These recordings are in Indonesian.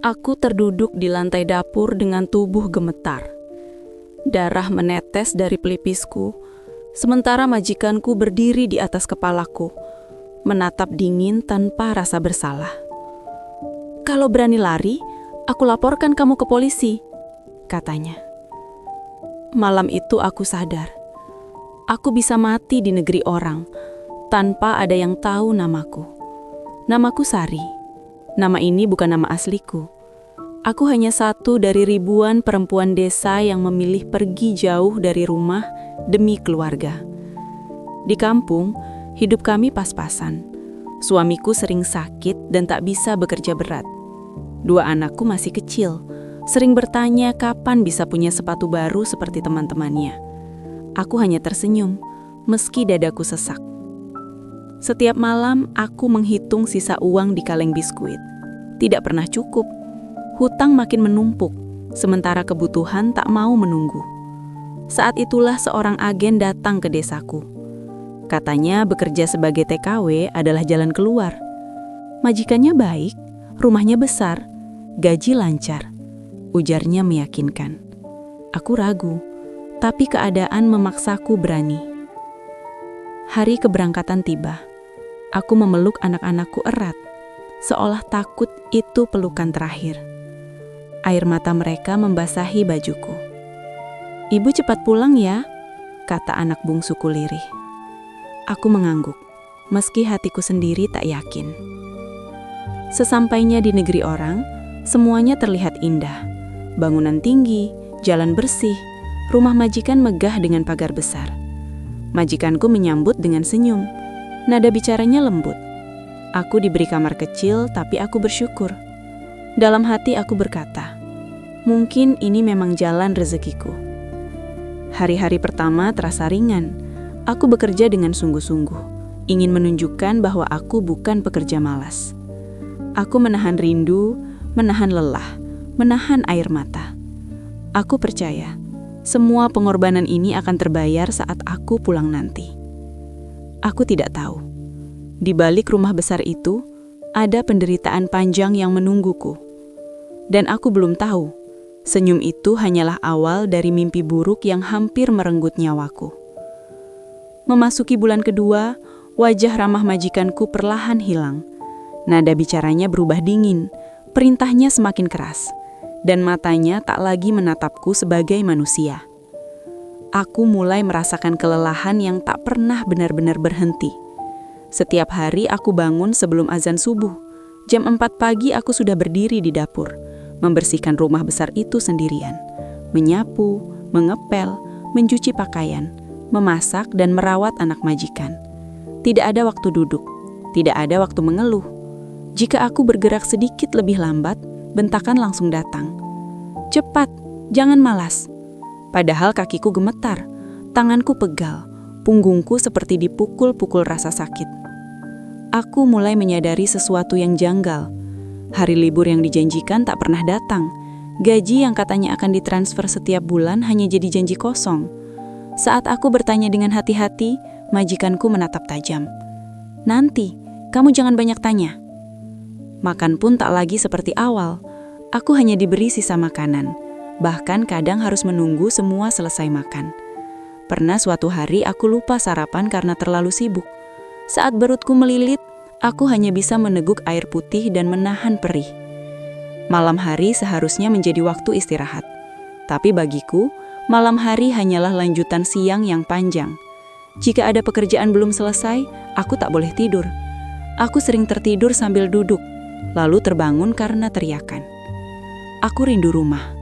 Aku terduduk di lantai dapur dengan tubuh gemetar. Darah menetes dari pelipisku, sementara majikanku berdiri di atas kepalaku, menatap dingin tanpa rasa bersalah. "Kalau berani lari, aku laporkan kamu ke polisi," katanya. Malam itu aku sadar, aku bisa mati di negeri orang tanpa ada yang tahu namaku. Namaku Sari. Nama ini bukan nama asliku. Aku hanya satu dari ribuan perempuan desa yang memilih pergi jauh dari rumah demi keluarga. Di kampung, hidup kami pas-pasan. Suamiku sering sakit dan tak bisa bekerja berat. 2 anakku masih kecil, sering bertanya kapan bisa punya sepatu baru seperti teman-temannya. Aku hanya tersenyum, meski dadaku sesak. Setiap malam, aku menghitung sisa uang di kaleng biskuit. Tidak pernah cukup. Hutang makin menumpuk, sementara kebutuhan tak mau menunggu. Saat itulah seorang agen datang ke desaku. Katanya bekerja sebagai TKW adalah jalan keluar. Majikannya baik, rumahnya besar, gaji lancar. Ujarnya meyakinkan. Aku ragu, tapi keadaan memaksaku berani. Hari keberangkatan tiba. Aku memeluk anak-anakku erat, seolah takut itu pelukan terakhir. Air mata mereka membasahi bajuku. "Ibu cepat pulang ya," kata anak bungsuku lirih. Aku mengangguk, meski hatiku sendiri tak yakin. Sesampainya di negeri orang, semuanya terlihat indah. Bangunan tinggi, jalan bersih, rumah majikan megah dengan pagar besar. Majikanku menyambut dengan senyum. Nada bicaranya lembut. Aku diberi kamar kecil, tapi aku bersyukur. Dalam hati aku berkata, mungkin ini memang jalan rezekiku. Hari-hari pertama terasa ringan. Aku bekerja dengan sungguh-sungguh, ingin menunjukkan bahwa aku bukan pekerja malas. Aku menahan rindu, menahan lelah, menahan air mata. Aku percaya, semua pengorbanan ini akan terbayar saat aku pulang nanti. Aku tidak tahu. Di balik rumah besar itu, ada penderitaan panjang yang menungguku. Dan aku belum tahu, senyum itu hanyalah awal dari mimpi buruk yang hampir merenggut nyawaku. Memasuki bulan kedua, wajah ramah majikanku perlahan hilang. Nada bicaranya berubah dingin, perintahnya semakin keras, dan matanya tak lagi menatapku sebagai manusia. Aku mulai merasakan kelelahan yang tak pernah benar-benar berhenti. Setiap hari aku bangun sebelum azan subuh. Jam 4 pagi aku sudah berdiri di dapur, membersihkan rumah besar itu sendirian. Menyapu, mengepel, mencuci pakaian, memasak dan merawat anak majikan. Tidak ada waktu duduk, tidak ada waktu mengeluh. Jika aku bergerak sedikit lebih lambat, bentakan langsung datang. "Cepat, jangan malas." Padahal kakiku gemetar, tanganku pegal, punggungku seperti dipukul-pukul rasa sakit. Aku mulai menyadari sesuatu yang janggal. Hari libur yang dijanjikan tak pernah datang. Gaji yang katanya akan ditransfer setiap bulan hanya jadi janji kosong. Saat aku bertanya dengan hati-hati, majikanku menatap tajam. "Nanti, kamu jangan banyak tanya." Makan pun tak lagi seperti awal. Aku hanya diberi sisa makanan. Bahkan kadang harus menunggu semua selesai makan. Pernah suatu hari aku lupa sarapan karena terlalu sibuk. Saat perutku melilit, aku hanya bisa meneguk air putih dan menahan perih. Malam hari seharusnya menjadi waktu istirahat. Tapi bagiku, malam hari hanyalah lanjutan siang yang panjang. Jika ada pekerjaan belum selesai, aku tak boleh tidur. Aku sering tertidur sambil duduk, lalu terbangun karena teriakan. Aku rindu rumah.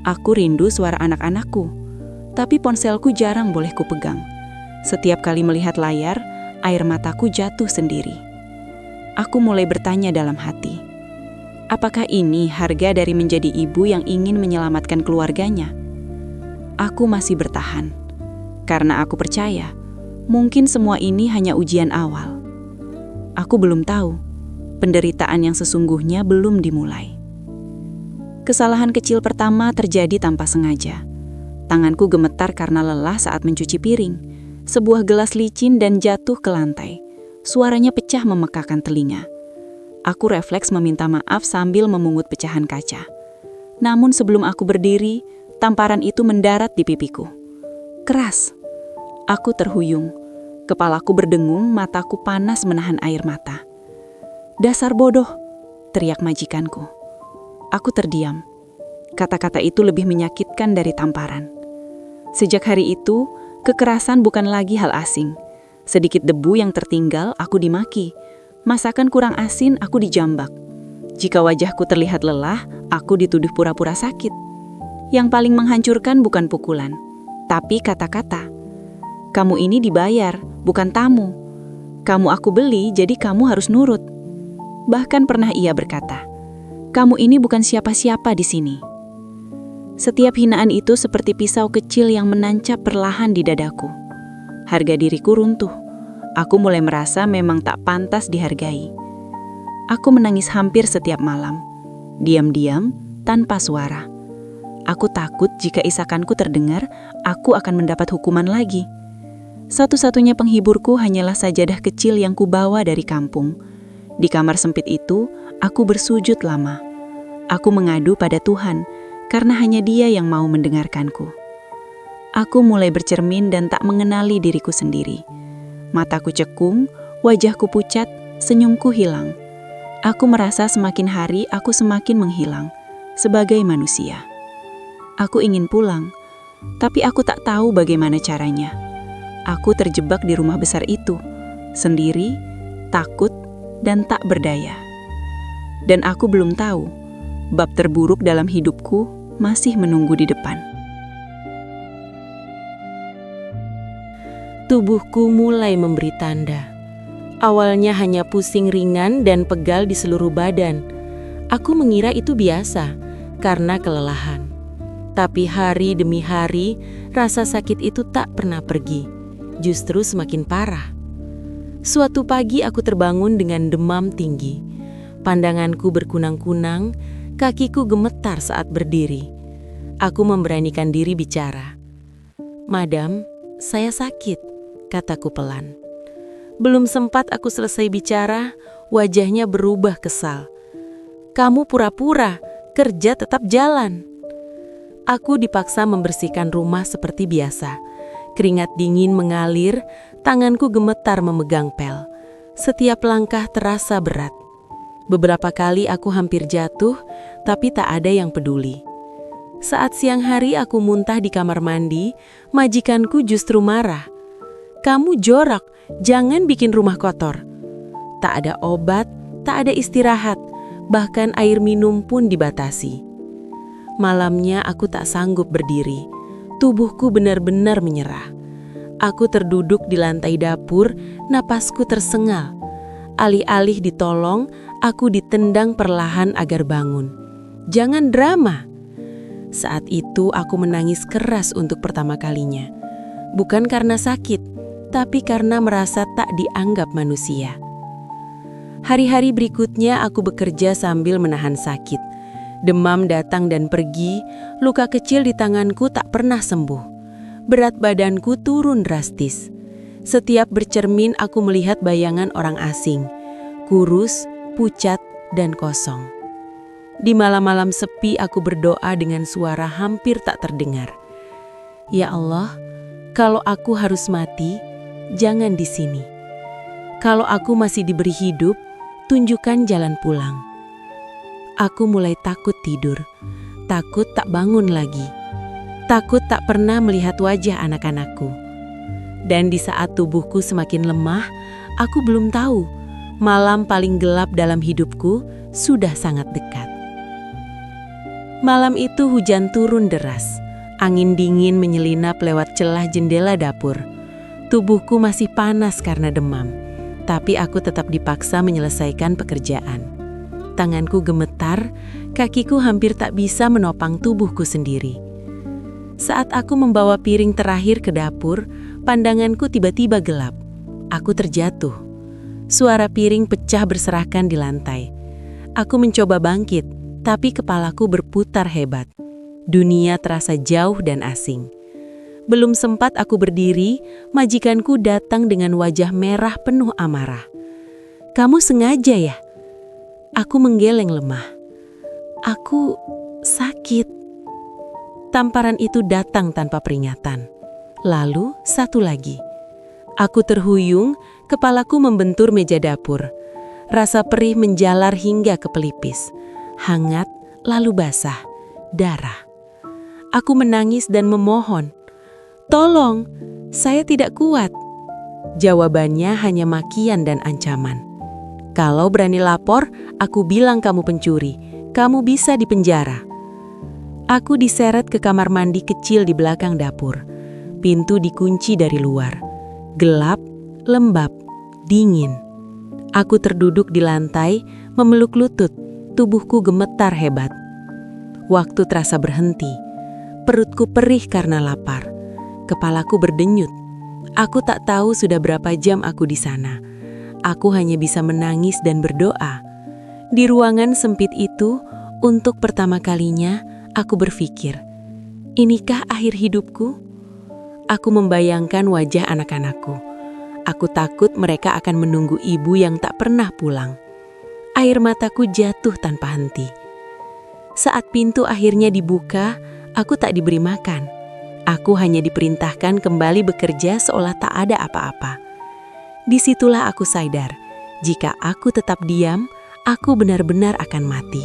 Aku rindu suara anak-anakku, tapi ponselku jarang boleh kupegang. Setiap kali melihat layar, air mataku jatuh sendiri. Aku mulai bertanya dalam hati, apakah ini harga dari menjadi ibu yang ingin menyelamatkan keluarganya? Aku masih bertahan, karena aku percaya, mungkin semua ini hanya ujian awal. Aku belum tahu, penderitaan yang sesungguhnya belum dimulai. Kesalahan kecil pertama terjadi tanpa sengaja. Tanganku gemetar karena lelah saat mencuci piring. Sebuah gelas licin dan jatuh ke lantai. Suaranya pecah memekakan telinga. Aku refleks meminta maaf sambil memungut pecahan kaca. Namun sebelum aku berdiri, tamparan itu mendarat di pipiku. Keras. Aku terhuyung. Kepalaku berdengung, mataku panas menahan air mata. "Dasar bodoh," teriak majikanku. Aku terdiam. Kata-kata itu lebih menyakitkan dari tamparan. Sejak hari itu, kekerasan bukan lagi hal asing. Sedikit debu yang tertinggal, aku dimaki. Masakan kurang asin, aku dijambak. Jika wajahku terlihat lelah, aku dituduh pura-pura sakit. Yang paling menghancurkan bukan pukulan, tapi kata-kata. "Kamu ini dibayar, bukan tamu. Kamu aku beli, jadi kamu harus nurut." Bahkan pernah ia berkata, "Kamu ini bukan siapa-siapa di sini." Setiap hinaan itu seperti pisau kecil yang menancap perlahan di dadaku. Harga diriku runtuh. Aku mulai merasa memang tak pantas dihargai. Aku menangis hampir setiap malam, diam-diam, tanpa suara. Aku takut jika isakanku terdengar, aku akan mendapat hukuman lagi. Satu-satunya penghiburku hanyalah sajadah kecil yang kubawa dari kampung. Di kamar sempit itu, aku bersujud lama. Aku mengadu pada Tuhan, karena hanya Dia yang mau mendengarkanku. Aku mulai bercermin dan tak mengenali diriku sendiri. Mataku cekung, wajahku pucat, senyumku hilang. Aku merasa semakin hari aku semakin menghilang, sebagai manusia. Aku ingin pulang, tapi aku tak tahu bagaimana caranya. Aku terjebak di rumah besar itu, sendiri, takut, dan tak berdaya. Dan aku belum tahu, bab terburuk dalam hidupku masih menunggu di depan. Tubuhku mulai memberi tanda. Awalnya hanya pusing ringan dan pegal di seluruh badan. Aku mengira itu biasa, karena kelelahan. Tapi hari demi hari, rasa sakit itu tak pernah pergi. Justru semakin parah. Suatu pagi aku terbangun dengan demam tinggi. Pandanganku berkunang-kunang, kakiku gemetar saat berdiri. Aku memberanikan diri bicara. "Madam, saya sakit," kataku pelan. Belum sempat aku selesai bicara, wajahnya berubah kesal. "Kamu pura-pura, kerja tetap jalan." Aku dipaksa membersihkan rumah seperti biasa. Keringat dingin mengalir, tanganku gemetar memegang pel. Setiap langkah terasa berat. Beberapa kali aku hampir jatuh, tapi tak ada yang peduli. Saat siang hari aku muntah di kamar mandi, majikanku justru marah. "Kamu jorok, jangan bikin rumah kotor." Tak ada obat, tak ada istirahat, bahkan air minum pun dibatasi. Malamnya aku tak sanggup berdiri. Tubuhku benar-benar menyerah. Aku terduduk di lantai dapur, napasku tersengal. Alih-alih ditolong, aku ditendang perlahan agar bangun. "Jangan drama." Saat itu aku menangis keras untuk pertama kalinya. Bukan karena sakit, tapi karena merasa tak dianggap manusia. Hari-hari berikutnya aku bekerja sambil menahan sakit. Demam datang dan pergi, luka kecil di tanganku tak pernah sembuh. Berat badanku turun drastis. Setiap bercermin aku melihat bayangan orang asing, kurus, pucat, dan kosong. Di malam-malam sepi aku berdoa dengan suara hampir tak terdengar. "Ya Allah, kalau aku harus mati, jangan di sini. Kalau aku masih diberi hidup, tunjukkan jalan pulang." Aku mulai takut tidur, takut tak bangun lagi, takut tak pernah melihat wajah anak-anakku. Dan di saat tubuhku semakin lemah, aku belum tahu malam paling gelap dalam hidupku sudah sangat dekat. Malam itu hujan turun deras, angin dingin menyelinap lewat celah jendela dapur. Tubuhku masih panas karena demam, tapi aku tetap dipaksa menyelesaikan pekerjaan. Tanganku gemetar, kakiku hampir tak bisa menopang tubuhku sendiri. Saat aku membawa piring terakhir ke dapur, pandanganku tiba-tiba gelap. Aku terjatuh. Suara piring pecah berserakan di lantai. Aku mencoba bangkit, tapi kepalaku berputar hebat. Dunia terasa jauh dan asing. Belum sempat aku berdiri, majikanku datang dengan wajah merah penuh amarah. "Kamu sengaja ya?" Aku menggeleng lemah. Aku sakit. Tamparan itu datang tanpa peringatan. Lalu satu lagi. Aku terhuyung, kepalaku membentur meja dapur. Rasa perih menjalar hingga ke pelipis. Hangat, lalu basah. Darah. Aku menangis dan memohon. "Tolong, saya tidak kuat." Jawabannya hanya makian dan ancaman. "Kalau berani lapor, aku bilang kamu pencuri. Kamu bisa dipenjara." Aku diseret ke kamar mandi kecil di belakang dapur. Pintu dikunci dari luar. Gelap, lembab, dingin. Aku terduduk di lantai, memeluk lutut. Tubuhku gemetar hebat. Waktu terasa berhenti. Perutku perih karena lapar. Kepalaku berdenyut. Aku tak tahu sudah berapa jam aku di sana. Aku hanya bisa menangis dan berdoa. Di ruangan sempit itu, untuk pertama kalinya, aku berpikir, inikah akhir hidupku? Aku membayangkan wajah anak-anakku. Aku takut mereka akan menunggu ibu yang tak pernah pulang. Air mataku jatuh tanpa henti. Saat pintu akhirnya dibuka, aku tak diberi makan. Aku hanya diperintahkan kembali bekerja seolah tak ada apa-apa. Disitulah aku sadar, jika aku tetap diam, aku benar-benar akan mati.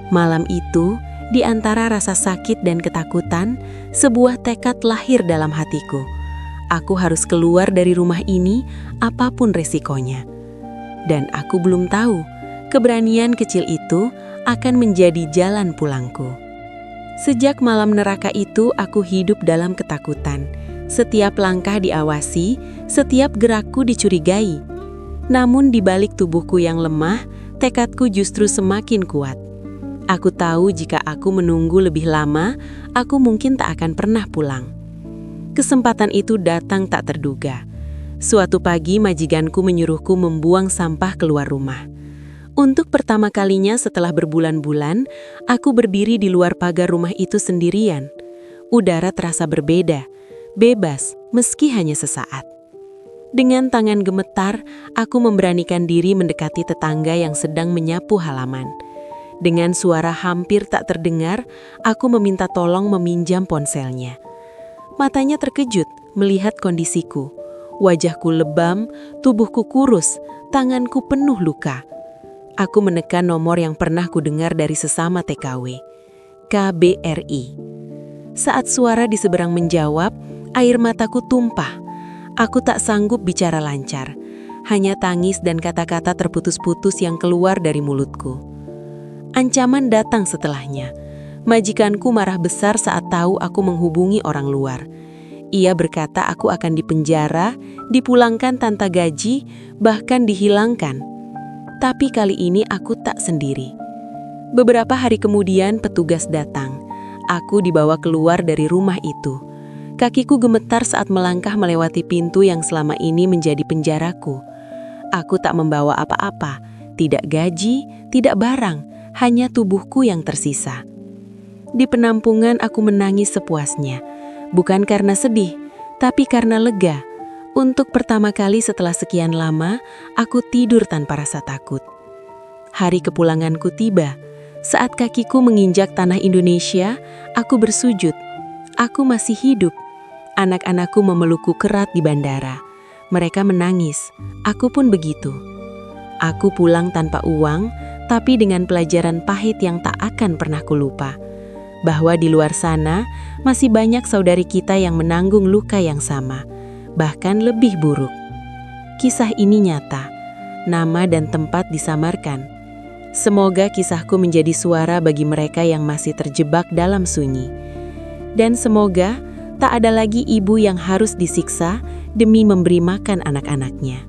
Malam itu, di antara rasa sakit dan ketakutan, sebuah tekad lahir dalam hatiku. Aku harus keluar dari rumah ini, apapun resikonya. Dan aku belum tahu, keberanian kecil itu akan menjadi jalan pulangku. Sejak malam neraka itu, aku hidup dalam ketakutan. Setiap langkah diawasi, setiap gerakku dicurigai. Namun di balik tubuhku yang lemah, tekadku justru semakin kuat. Aku tahu jika aku menunggu lebih lama, aku mungkin tak akan pernah pulang. Kesempatan itu datang tak terduga. Suatu pagi majikanku menyuruhku membuang sampah keluar rumah. Untuk pertama kalinya setelah berbulan-bulan, aku berdiri di luar pagar rumah itu sendirian. Udara terasa berbeda, bebas, meski hanya sesaat. Dengan tangan gemetar, aku memberanikan diri mendekati tetangga yang sedang menyapu halaman. Dengan suara hampir tak terdengar, aku meminta tolong meminjam ponselnya. Matanya terkejut melihat kondisiku. Wajahku lebam, tubuhku kurus, tanganku penuh luka. Aku menekan nomor yang pernah kudengar dari sesama TKW, KBRI. Saat suara di seberang menjawab, air mataku tumpah. Aku tak sanggup bicara lancar, hanya tangis dan kata-kata terputus-putus yang keluar dari mulutku. Ancaman datang setelahnya. Majikanku marah besar saat tahu aku menghubungi orang luar. Ia berkata aku akan dipenjara, dipulangkan tanpa gaji, bahkan dihilangkan. Tapi kali ini aku tak sendiri. Beberapa hari kemudian petugas datang. Aku dibawa keluar dari rumah itu. Kakiku gemetar saat melangkah melewati pintu yang selama ini menjadi penjaraku. Aku tak membawa apa-apa, tidak gaji, tidak barang, hanya tubuhku yang tersisa. Di penampungan aku menangis sepuasnya, bukan karena sedih, tapi karena lega. Untuk pertama kali setelah sekian lama, aku tidur tanpa rasa takut. Hari kepulanganku tiba. Saat kakiku menginjak tanah Indonesia, aku bersujud. Aku masih hidup. Anak-anakku memelukku kerat di bandara. Mereka menangis. Aku pun begitu. Aku pulang tanpa uang, tapi dengan pelajaran pahit yang tak akan pernah kulupa. Bahwa di luar sana, masih banyak saudari kita yang menanggung luka yang sama. Bahkan lebih buruk. Kisah ini nyata, nama dan tempat disamarkan. Semoga kisahku menjadi suara bagi mereka yang masih terjebak dalam sunyi. Dan semoga tak ada lagi ibu yang harus disiksa demi memberi makan anak-anaknya.